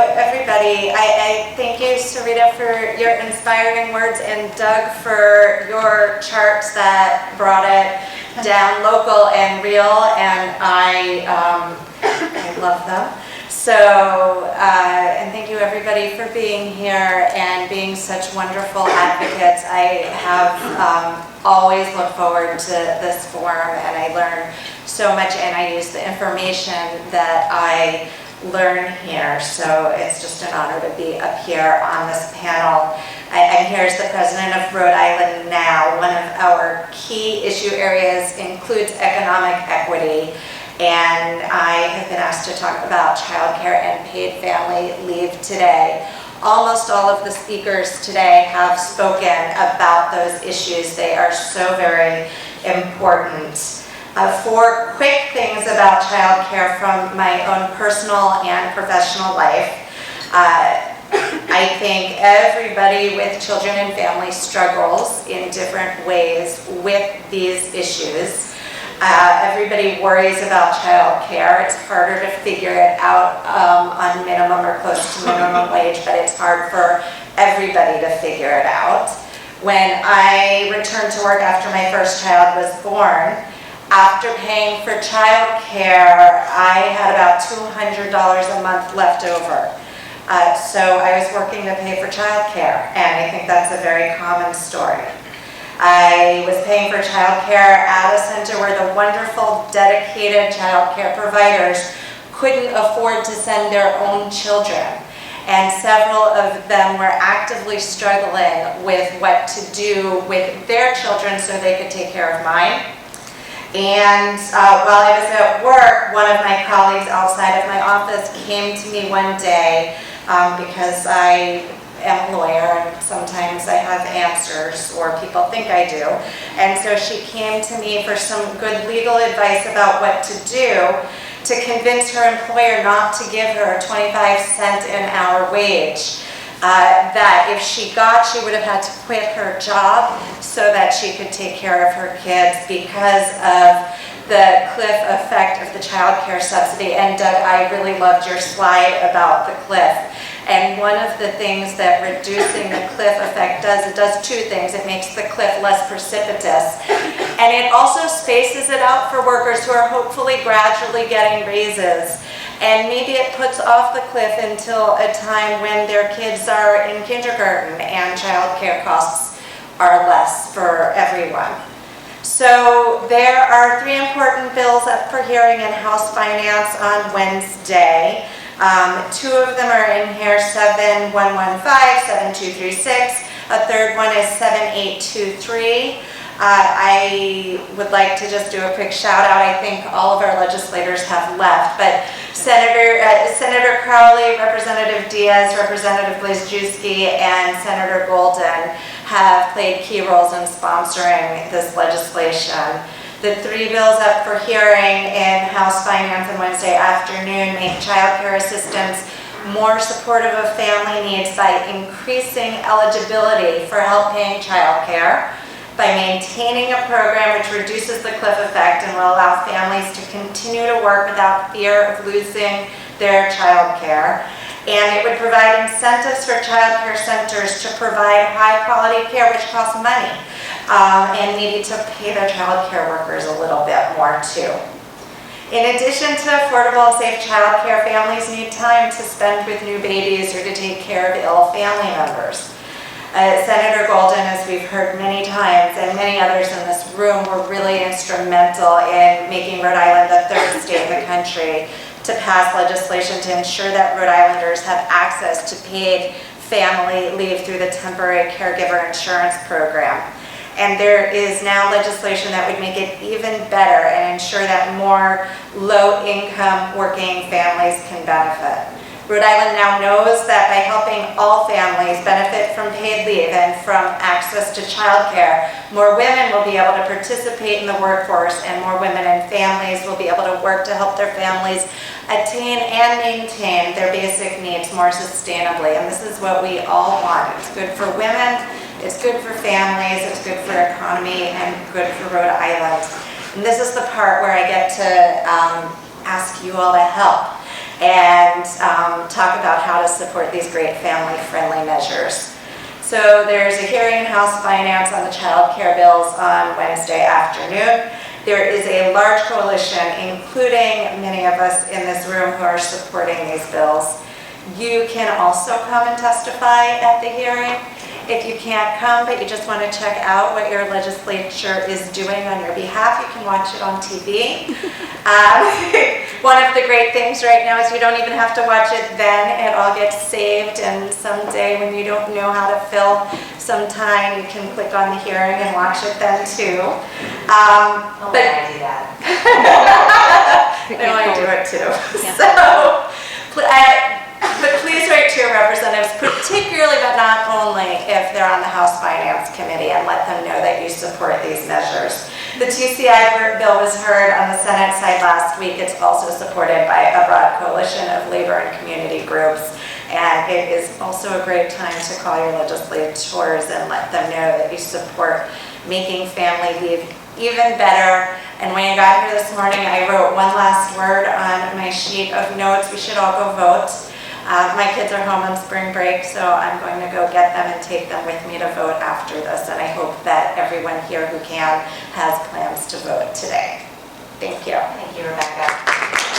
everybody. I thank you, Sarita, for your inspiring words, and Doug for your charts that brought it down local and real, and I love them. So, and thank you, everybody, for being here and being such wonderful advocates. I have always looked forward to this forum, and I learn so much, and I use the information that I learn here. So it's just an honor to be up here on this panel. I'm here as the president of Rhode Island Now. One of our key issue areas includes economic equity, and I have been asked to talk about childcare and paid family leave today. Almost all of the speakers today have spoken about those issues. They are so very important. 4 quick things about childcare from my own personal and professional life. I think everybody with children and families struggles in different ways with these issues. Everybody worries about childcare. It's harder to figure it out on minimum or close to minimum wage, but it's hard for everybody to figure it out. When I returned to work after my first child was born, after paying for childcare, I had about $200 a month left over. So I was working to pay for childcare, and I think that's a very common story. I was paying for childcare at a center where the wonderful, dedicated childcare providers couldn't afford to send their own children. And several of them were actively struggling with what to do with their children so they could take care of mine. And while I was at work, one of my colleagues outside of my office came to me one day because I am a lawyer and sometimes I have answers, or people think I do. And so she came to me for some good legal advice about what to do to convince her employer not to give her a 25-cent an hour wage. That if she would have had to quit her job so that she could take care of her kids because of the cliff effect of the child care subsidy. And Doug, I really loved your slide about the cliff. And one of the things that reducing the cliff effect does, it does 2 things. It makes the cliff less precipitous. And it also spaces it out for workers who are hopefully gradually getting raises. And maybe it puts off the cliff until a time when their kids are in kindergarten and child care costs are less for everyone. So there are 3 important bills up for hearing in House Finance on Wednesday. 2 of them are in here, 7115, 7236. A third one is 7823. I would like to just do a quick shout out. I think all of our legislators have left, but Senator Crowley, Representative Diaz, Representative Blazejewski, and Senator Golden have played key roles in sponsoring this legislation. The 3 bills up for hearing in House Finance on Wednesday afternoon make child care assistance more supportive of family needs by increasing eligibility for help paying child care, by maintaining a program which reduces the cliff effect and will allow families to continue to work without fear of losing their child care. And it would provide incentives for child care centers to provide high quality care, which costs money, and maybe to pay their child care workers a little bit more too. In addition to affordable and safe child care, families need time to spend with new babies or to take care of ill family members. Senator Golden, as we've heard many times, and many others in this room, were really instrumental in making Rhode Island the 3rd state in the country to pass legislation to ensure that Rhode Islanders have access to paid family leave through the temporary caregiver insurance program. And there is now legislation that would make it even better and ensure that more low-income working families can benefit. Rhode Island now knows that by helping all families benefit from paid leave and from access to childcare, more women will be able to participate in the workforce, and more women and families will be able to work to help their families attain and maintain their basic needs more sustainably. And this is what we all want. It's good for women, it's good for families, it's good for economy, and good for Rhode Island. And this is the part where I get to ask you all to help. and talk about how to support these great family-friendly measures. So there's a hearing in House Finance on the child care bills on Wednesday afternoon. There is a large coalition, including many of us in this room, who are supporting these bills. You can also come and testify at the hearing. If you can't come, but you just want to check out what your legislature is doing on your behalf, you can watch it on TV. One of the great things right now is you don't even have to watch it then. It all gets saved, and someday when you don't know how to fill some time, you can click on the hearing and watch it then too. I do that. No, I do it too. But please write to your representatives, particularly but not only if they're on the House Finance Committee, and let them know that you support these measures. The TCI bill was heard on the Senate side last week. It's also supported by a broad coalition of labor and community groups. And it is also a great time to call your legislators and let them know that you support making family leave even better. And when I got here this morning, I wrote one last word on my sheet of notes. We should all go vote. My kids are home on spring break, so I'm going to go get them and take them with me to vote after this. And I hope that everyone here who can has plans to vote today. Thank you. Thank you, Rebecca.